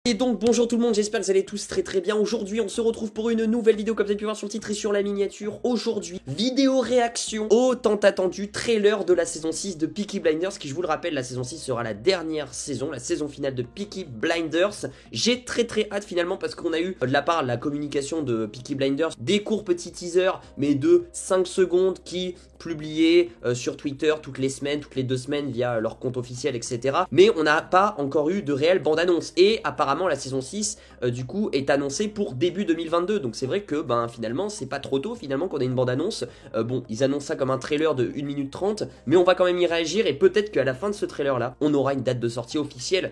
Et donc bonjour tout le monde, j'espère que vous allez tous très bien. Aujourd'hui on se retrouve pour une nouvelle vidéo comme vous avez pu voir sur le titre et sur la miniature. Aujourd'hui, vidéo réaction au tant attendu trailer de la saison 6 de Peaky Blinders, qui je vous le rappelle, la saison 6 sera la dernière saison, la saison finale de Peaky Blinders. J'ai très hâte finalement parce qu'on a eu de la part de la communication de Peaky Blinders des courts petits teasers mais de 5 secondes qui publiés sur Twitter toutes les semaines, toutes les 2 semaines via leur compte officiel, etc. Mais on n'a pas encore eu de réelle bande-annonce. Et apparemment la saison 6 du coup est annoncée pour début 2022. Donc c'est vrai que finalement c'est pas trop tôt finalement qu'on ait une bande-annonce. Bon, ils annoncent ça comme un trailer de 1 minute 30, mais on va quand même y réagir et peut-être qu'à la fin de ce trailer là, on aura une date de sortie officielle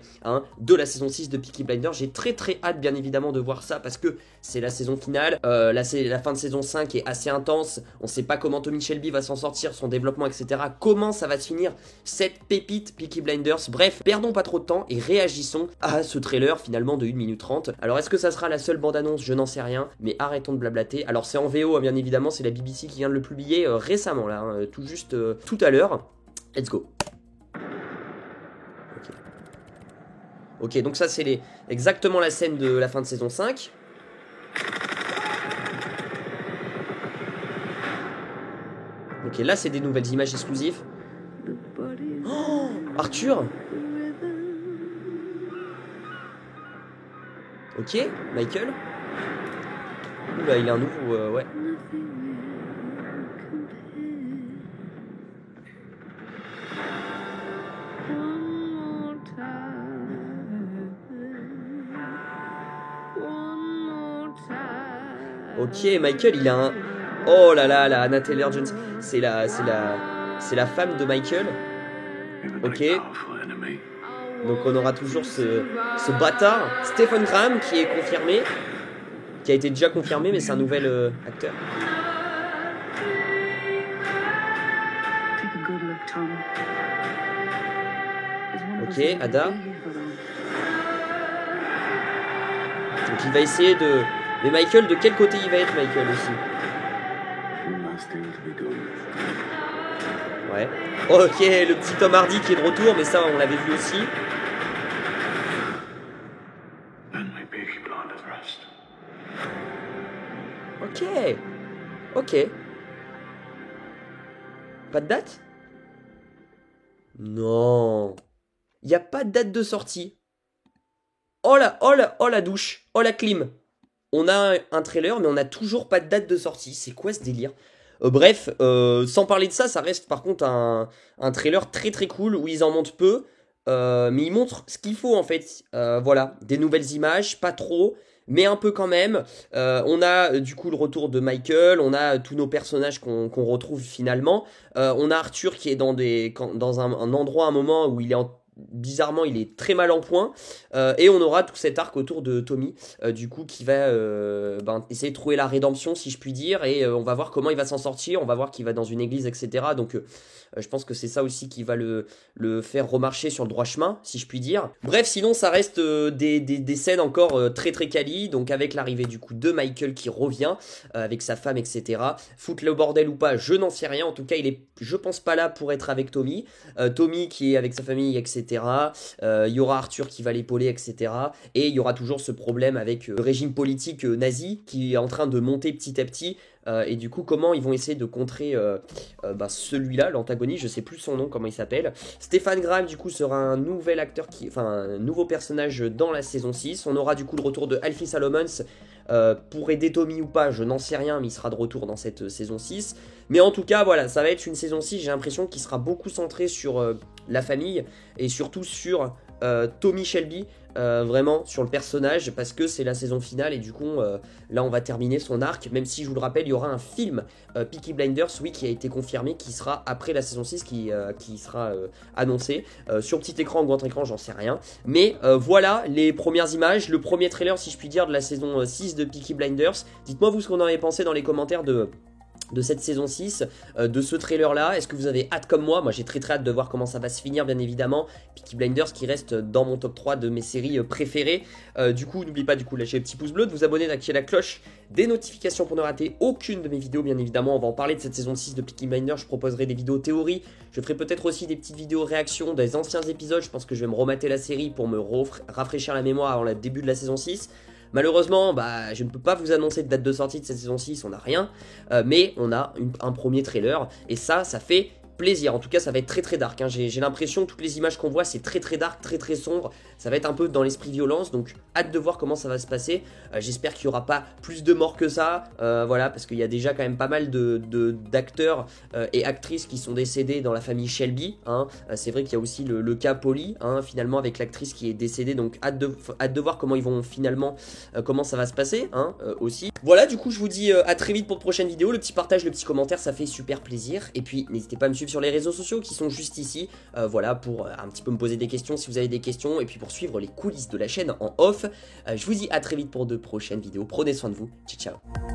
de la saison 6 de Peaky Blinders. J'ai très hâte bien évidemment de voir ça parce que c'est la saison finale. La fin de saison 5 est assez intense. On sait pas comment Tommy Shelby va s'en sortir, son développement, etc. Comment ça va se finir cette pépite Peaky Blinders. Bref, perdons pas trop de temps et réagissons à ce trailer finalement de 1 minute 30. Alors est-ce que ça sera la seule bande-annonce? Je n'en sais rien, mais arrêtons de blablater. Alors c'est en VO bien évidemment, c'est la BBC qui vient de le publier récemment là, tout juste tout à l'heure. Let's go. Ok, donc ça c'est exactement la scène de la fin de saison 5. Ok, là c'est des nouvelles images exclusives. Oh, Arthur. Ok, Michael. Oula, il a un nouveau... ouais. Ok, Michael, il a un... Oh là là, la Anna Taylor-Joy. C'est la femme de Michael. Ok. Donc on aura toujours ce bâtard, Stephen Graham, qui est confirmé. Qui a été déjà confirmé, mais c'est un nouvel acteur. Ok, Ada. Donc il va essayer de... Mais Michael, de quel côté il va être, Michael, aussi? Ouais. Ok, le petit Tom Hardy qui est de retour, mais ça, on l'avait vu aussi. Ok. Ok. Pas de date? Non. Il n'y a pas de date de sortie. Oh la douche. Oh la clim. On a un trailer, mais on n'a toujours pas de date de sortie. C'est quoi ce délire? Bref, sans parler de ça, ça reste par contre un trailer très cool où ils en montrent peu. Mais ils montrent ce qu'il faut en fait. Voilà, des nouvelles images, pas trop, mais un peu quand même. On a du coup le retour de Michael, on a tous nos personnages qu'on retrouve finalement. On a Arthur qui est dans un endroit, un moment où il est bizarrement il est très mal en point, et on aura tout cet arc autour de Tommy du coup qui va essayer de trouver la rédemption si je puis dire, et on va voir comment il va s'en sortir. On va voir qu'il va dans une église, etc. Donc je pense que c'est ça aussi qui va le faire remarcher sur le droit chemin si je puis dire. Bref, sinon ça reste des scènes encore très quali, donc avec l'arrivée du coup de Michael qui revient avec sa femme, etc. Foutre le bordel ou pas, je n'en sais rien. En tout cas il est, je pense, pas là pour être avec Tommy. Tommy qui est avec sa famille, etc. Il y aura Arthur qui va l'épauler, etc. Et il y aura toujours ce problème avec le régime politique nazi qui est en train de monter petit à petit. Et du coup, comment ils vont essayer de contrer celui-là, l'antagoniste, je sais plus son nom, comment il s'appelle. Stephen Graham, du coup, sera un nouvel acteur, un nouveau personnage dans la saison 6. On aura du coup le retour de Alfie Solomons pour aider Tommy ou pas, je n'en sais rien, mais il sera de retour dans cette saison 6. Mais en tout cas, voilà, ça va être une saison 6, j'ai l'impression, qui sera beaucoup centrée sur la famille et surtout sur Tommy Shelby, vraiment sur le personnage, parce que c'est la saison finale et du coup là on va terminer son arc, même si je vous le rappelle il y aura un film Peaky Blinders, oui, qui a été confirmé, qui sera après la saison 6, qui sera annoncé sur petit écran ou grand écran, j'en sais rien, mais voilà les premières images, le premier trailer si je puis dire de la saison 6 de Peaky Blinders. Dites-moi vous ce qu'on en avez pensé dans les commentaires de de cette saison 6, de ce trailer là. Est-ce que vous avez hâte comme moi? Moi j'ai très hâte de voir comment ça va se finir, bien évidemment. Peaky Blinders qui reste dans mon top 3 de mes séries préférées. Du coup n'oubliez pas de lâcher le petit pouce bleu, de vous abonner, d'activer la cloche des notifications pour ne rater aucune de mes vidéos. Bien évidemment on va en parler de cette saison 6 de Peaky Blinders. Je proposerai des vidéos théorie, je ferai peut-être aussi des petites vidéos réactions des anciens épisodes. Je pense que je vais me remater la série pour me rafraîchir la mémoire avant le début de la saison 6. Malheureusement, bah, je ne peux pas vous annoncer de date de sortie de cette saison 6, on n'a rien, mais on a un premier trailer, et ça fait plaisir. En tout cas, ça va être très dark, hein. J'ai l'impression que toutes les images qu'on voit, c'est très dark, très sombre. Ça va être un peu dans l'esprit violence, donc hâte de voir comment ça va se passer. J'espère qu'il n'y aura pas plus de morts que ça, voilà, parce qu'il y a déjà quand même pas mal d'acteurs et actrices qui sont décédés dans la famille Shelby, hein. C'est vrai qu'il y a aussi le cas Polly, hein, finalement, avec l'actrice qui est décédée, donc hâte de voir comment ils vont finalement, comment ça va se passer, hein, aussi. Voilà, du coup, je vous dis à très vite pour de prochaines vidéos. Le petit partage, le petit commentaire, ça fait super plaisir. Et puis, n'hésitez pas à me suivre sur les réseaux sociaux qui sont juste ici, voilà, pour un petit peu me poser des questions si vous avez des questions, et puis pour suivre les coulisses de la chaîne en off. Je vous dis à très vite pour de prochaines vidéos. Prenez soin de vous. Ciao, ciao.